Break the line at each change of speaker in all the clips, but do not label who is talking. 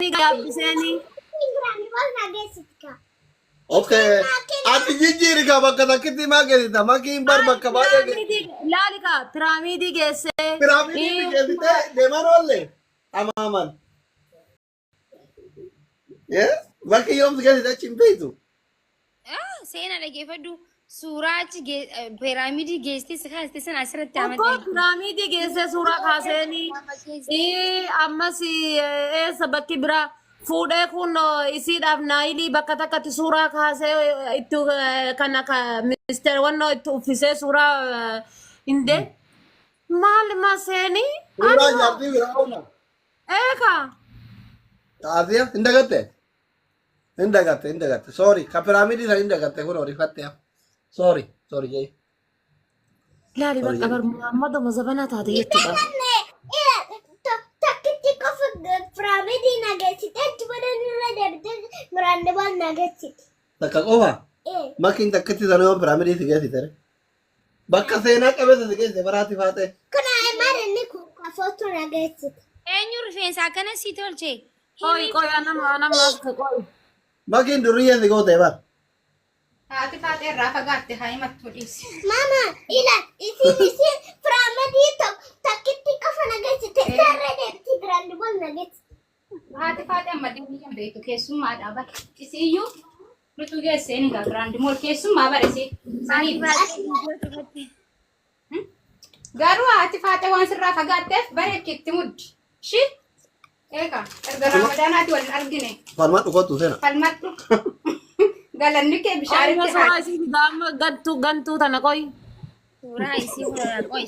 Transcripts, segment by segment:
gabbiseni.
Okay. Ati jijjiiri ka bakka takkiti maa geessita? Makiin bar bakka baay'ee
Laali ka piraamiidii geesse.
Piraamiidii geessite deeman oolle amaaman. Bakki yoomsi geessite achi hin beektu.
Seenaa dhaggeeffadhu. Suuraa achi piraamiidii geessite kaasite sana asirratti
amadde. Piraamiidii geesse suuraa kaaseni. Ammas eessa bakki biraa. Fuudhee kun isiidhaaf naayilii bakka takkatti suuraa kaasee itti kana ministeera wannoo itti uffisee suuraa hinde maal maseeni
suuraa jaartii biraa oona
eeka
taasiya hindagatte sorry ka piraamiidii sana hindagatte kun orifatte sorry jee
laali bakka bar Muhammad mazabana taate jechuudha.
Pramedi nagesite tubarani debite grande bal nagesite
takka qofa makin takkatti sanoo pramedi tigesite bakka seenaa qabesa tigese baraati faate
kana marenni ku foto nagesite
eenyu rifeensa akkana si tolche
koy anama koy
makin duriya tigote bar
haati faate irraa fagaatte haimattu dhiisi
mama ila isi pramedi takkatti qofa nagesite sarre debite grande bal nagesite
haati faate amma deebiin beeku keessummaadha bakka isiyyuu nutu geesseen egaa giraandi mool keessummaa barese sanii garuu haati faate waan sirraa fagaatteef bareechitti muddi shi eega erga ramadaanaatti waliin argine
falmadhu kottu seena
falmadhu galanni kee bishaaritti
suuraa isii gantuu tana koy
suuraa isii koy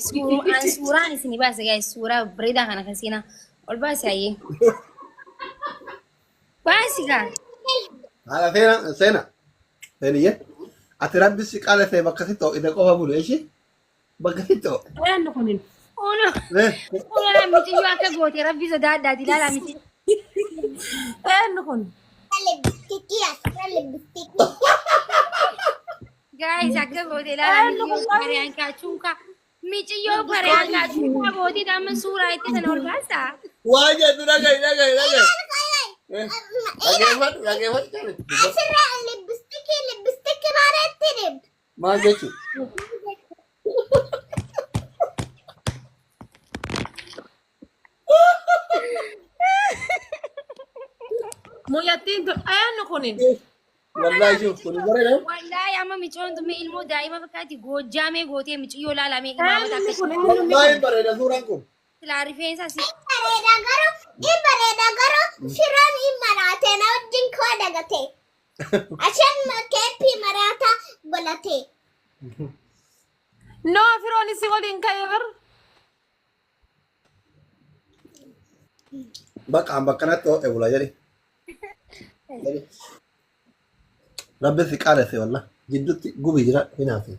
suuraan isin baase gaa'is suuraa bareedaa kana kasiina ol baase ayyee Basiga.
Hala sena. Seniye. Ati rabbi si qala fe bakka sito ida qofa bulu eshi. Bakka sito.
Eenyu kunin.
Uno. Uno la miti yo akka gooti rabbi sodaadha dilala miti.
Eenyu kun.
Guys akka gooti lala miti yo pariyaan kaachuuka. Miti yo pariyaan kaachuuka gooti damma suuraa itti sana ol baasa.
Waa jedhu dhagai. Lageeffadhu jaalladhu.
Asirraa libbistiki maareetti deemtu.
Maal jechuun?
Muyyattiin tun eenyu kunin.
Wallaahi kun bareeda.
Wallaahi amma micoon tun ilmoo daa'ima fakkaatti goojjaamee gootee miciyyoo laalamee
Eenyu kun
Wallaahi bareeda suuraan kun.
silaa rifeensa si
Bareeda garuu shiraan hin maraate na wajjin koo dagate. Ashaan keeppii maraata godhate.
no firoon isi waliin ka'ee bar.
Bakka kanatti ho'e bula jedhi. Rabbi si qaalesse walla jidduutti gubi jira hinaafi.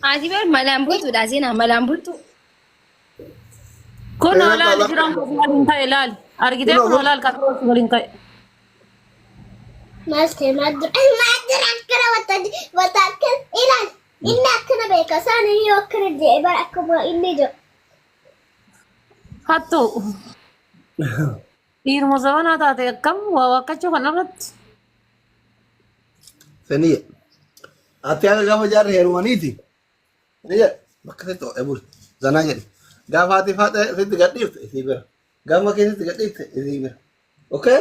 Ati bar malaan bultuudha seenaa malaan bultu.
Kun olaal jiran waliin ka'e laal. Argitee kun olaal karoos waliin ka'e.
Maastee maaddira akkana wataakkan ilaal. Inni akkana beeka isaan iyyuu akkana jedhe bara akkuma inni jiru.
Hattu. Dhiiruma zabanaa taate akkam waa wakkachuu kan irratti.
Seniye. Ati akka gaafa jaarre heerumaniiti. Seniye bakka sitti ho'e bulu zanaa jedhi. Gaafa ati faate sitti gadhiifte isii bira. Gaafa keessatti gadhiifte isii bira. Okay?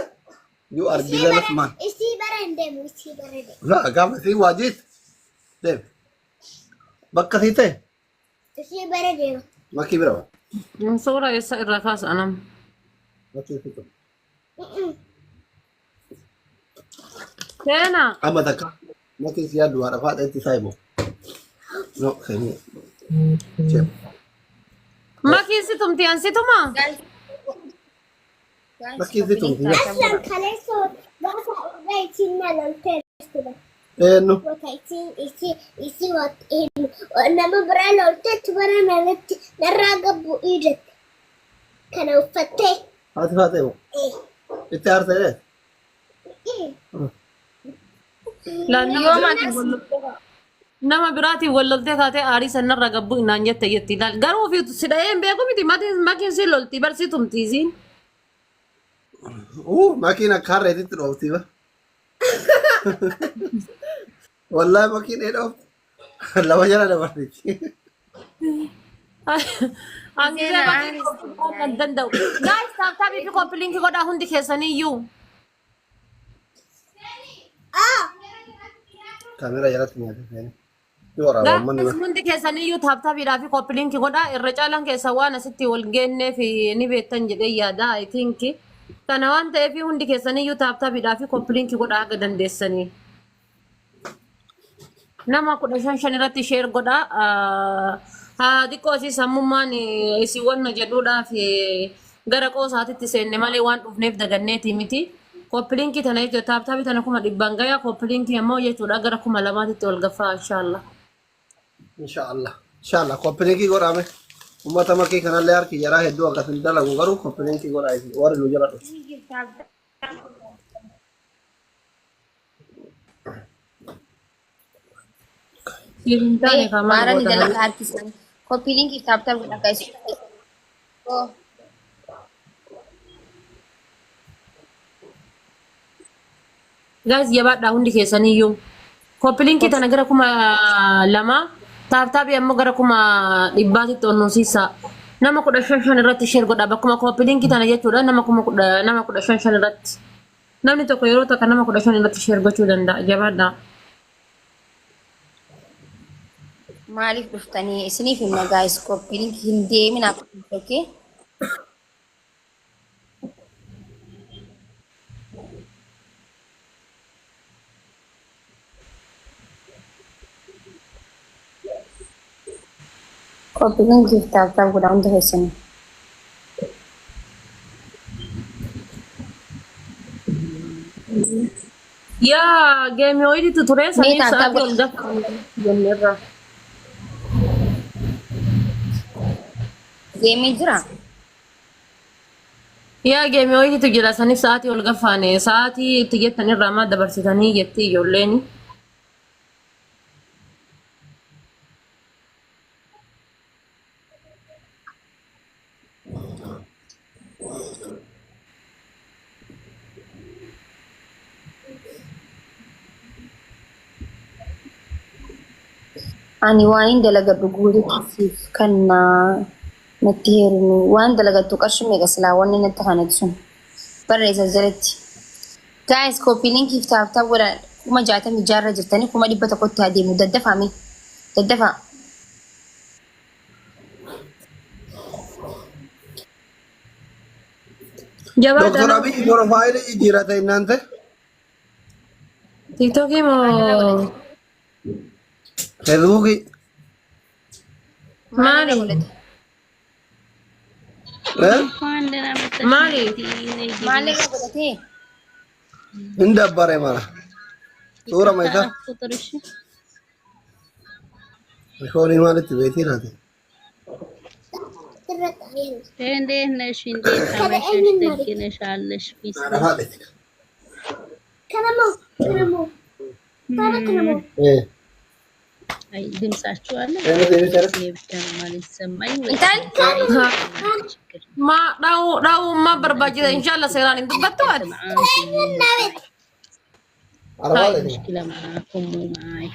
You are business man.
Isii bara hin deemu isii bara deemu.
Gaafa isii waajiit. Deem. Bakka sii ta'e.
Isii bara deemu.
Makkii bira waa.
Suura eessa irraa kaasa anam.
Makkii sii ta'e.
Seenaa.
Amma takka. Makkii sii yaaddu haadha faadha itti isaa himu. No, seniye. Ceeb.
Makii si tumti an si tuma.
Makkii sii tumti.
Aslan kaleessoo gaafa irraa ittiin na loltee jirtudha.
Eenyu.
Wata isii nama biraa lolteetti bara nalatti narraa gabbu dhiidatte. Kana uffattee.
Haati faate himu. Itti aarsee.
Laannoo nama biraati walloltee kaatee aarii sanarra gabbu inaan jette jetti laal garuu fi sidha'een beeku miti makiin si lolti barsi tumtiisiin.
Makiina karreetitti dhoofti ba. Wallahi makiina dhoofti. Lama jala dabarti.
Angisee bakkee kan danda'u. Guys taaptaabii fi koppiliinki godhaa hundi keessaniyyuu.
Kamera jalatti nyaate. Yoo waraabaa manni
Guys hundi keessaniyyuu taaptaabiidhaa fi koppiliinki godhaa irra caalaan keessa waan asitti wal geennee fi ni beektan jedhee yaada I think. Kana waan ta'eef hundi keessaniyyuu taaptaabiidhaa fi koppiliinki godhaa aga dandeessanii. Nama 15 irratti sheer godhaa. Haa xiqqoo si sammummaan isi wanna jedhuudhaaf gara qoosaatitti seenne malee waan dhufneef daganneeti miti. Koppiliinki tana jechuudha taaptaabii tana 100 gaya koppiliinki ammoo jechuudha gara 200tti ol gaffaa inshallah.
Inshallah koppiliinki godhame. Ummata makii kanallee harki jaraa hedduu akkasin dalagu garuu koppiliinki godhaa warri nu jala dhufu.
Mara ni dalam hati sana. Kopi link kita guna guys. Oh.
Guys jabaadhaa hundi keessaniyyuu. Koppiliinki tana gara 200 taaptaabii ammoo gara 100tti onnuusiisa. Nama 15 irratti sheer godhaa bakkuma koppiliinki tana jechuudha nama 15 irratti. Namni tokko yeroo takka nama 15 irratti sheer gochuu danda'a jabaadhaa.
Maalif dhuftanii isiniif himna guys kopi link hin deemin akka okay. Kopi link kita guna untuk hasilnya.
Yaa geemii ho'iitu ture sanii sa'aatii ol gafa jenneerra.
Geemii jira?
Yaa geemii ho'iitu jira saniif sa'aatii ol gafaane sa'aatii itti jettanirraa maa dabarsitanii jetti ijoolleen.
Ani waan dalagadhu guutuuf kan natti heerinu waan dalagattu qarshii meeqa silaa wanni natti kanatti sun barreessa jalatti. Guys kopi linkiif taaptaa godha 66 jirtanii 100tti adeemu daddafame daddafa.
Doktor Abiy profaayilii jijjiirate innante.
TikTokii moo
Facebookii.
maali? Maali?
Maal godhatee?
Hin dabbare mala. Suura maayisa. Ifoonii maalitti beektii laate?
እንዴት ነሽ? እንዴት አመሸሽ? ደግ ነሽ አለሽ? ፒስ አይ ድምጻችሁ አለ ይሄ ብቻ ነው ማለት ሰማኝ ወይ
Ma dhau ma barbaachisa inshallah seeraan hin dubbattu ati.
مشكلة معاكم ومعاي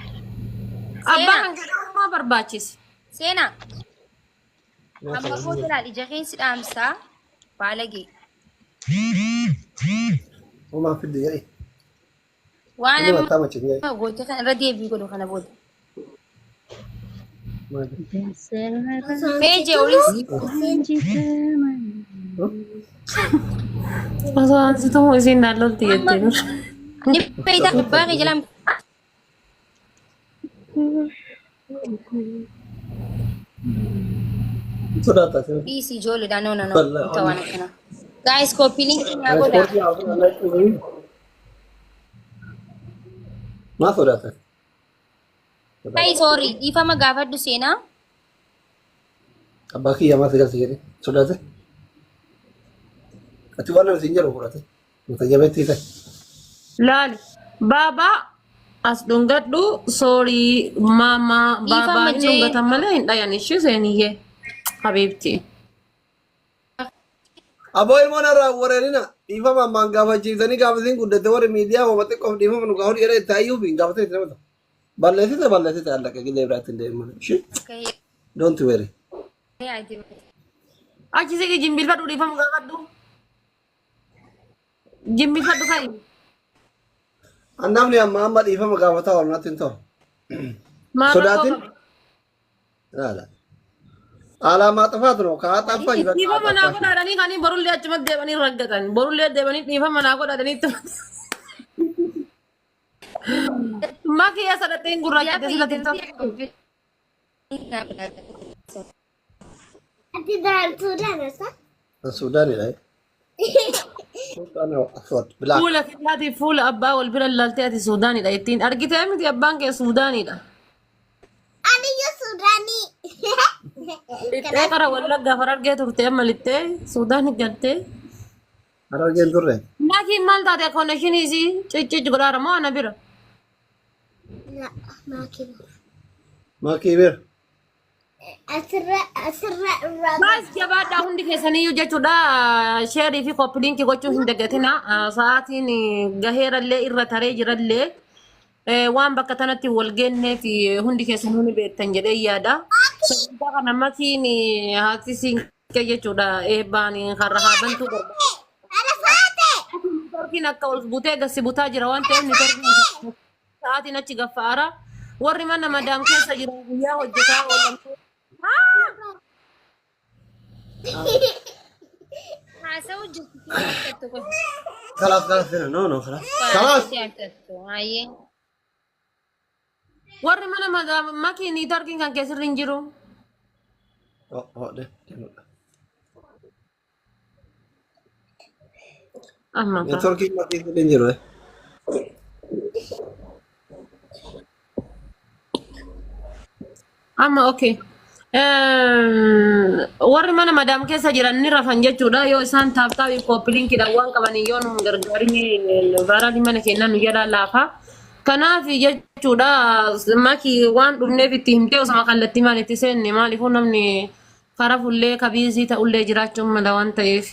Abbaan jedhamu ma barbaachisa.
Seena. Amma foto laali jaheen si dhaamsaa baalagee.
Uumaa fidde jedhee.
Waan
Inni mataa machi biyya.
amma goote kana irra deebii godhu kana booda. Meejee olis.
Osoo ansitu isiin naallolti jettee nur.
Ni fayyada baaqee jalaan.
Sodaata seera.
Dhiisii ijoolleedhaan noona ta'an akkana. Guys koppii linkii naa godha.
Maa sodaata?
Hey sorry dhiifama gaafadhu seenaa.
Abbaa kiyya maa sigalsi jedhee sodaate? Ati waan nama siin jedhu fudhate. Mata jabeettii ta'e.
Laali baabaa as dhungadhu sorry mama baba hin dhungatan malee hin dhayan ishee seeniyyee habiibti.
Abo ilmoon irraa wareerina dhiifama ammaan gaafachiisanii gaafasiin guddate warri miidiyaa uummatee qof dhiifama nu gaafatu jedhee taayyuu fi gaafatee itti namata. Balleessite allaqa gilee biraatti hin deeman. Don't worry.
Achi sigi jimbilfadhu dhiifama gaafadhu. Jimbilfadhu ka'i.
Annamni amma dhiifama gaafataa wal natti hin ta'u. Sodaatin. Laala. Alamaa xafaatu no kaa xaffaa jira.
Dhiifama naa godhaadhanii kanii borullee achumatti deebanii raggatan. Borullee deebanii dhiifama naa godhaadhanii itti. Makiyyaa sadhateen gurraachate silatiin ta'u.
Ati daran Suudaan asa?
Suudaanidha. Bilaak.
Fuula kiyyaatiif fuula abbaa wal bira laaltee ati Suudaanidha ittiin argitee miti abbaan kee Suudaanidha.
Aniyyo Suudaanii.
Littee qara wallaggaa fara argee turte amma littee Suudaan galtee.
Argeen turre.
Maakiin maal taate konnekshinii isii ciccichi godhaara moo ana bira?
Maakii bira.
Asirra irraa.
Baas jabaadhaa hundi keessaniyyuu jechuudha sheerii fi koppiliinkii gochuu hin dagatina sa'aatiin gaheerallee irra taree jirallee waan bakka tanatti wal geennee fi hundi keessan hundi beektan jedhee yaada. Sagantaa kana makiin haati siin jechuudha eebbaan har'a haabantuu barbaada. Torkiin akka ol butee gassi butaa jira waan ta'eef ni torkiin sa'aatiin achi gaffaara. Warri mana madaam keessa jiran guyyaa hojjetaa oolan.
خلاص no خلاص خلاص
warri mana madaam makiinii torkiin kan keessa hin jiru. Amma
Turkii makii hin jiru.
amma okay. Warri mana madaam keessa jiran ni rafan jechuudha yoo isaan taaptaabii koppiliinkiidhaan waan qabanii yoo nu gargaarini baaraadii mana keenyaa nu jalaa laafa. Kanaaf jechuudha makii waan dhufneef itti himtee osoo kallattii maal itti seenne maaliifuu namni karaa fullee kabiisii ta'ullee jiraachuun mala waan ta'eef.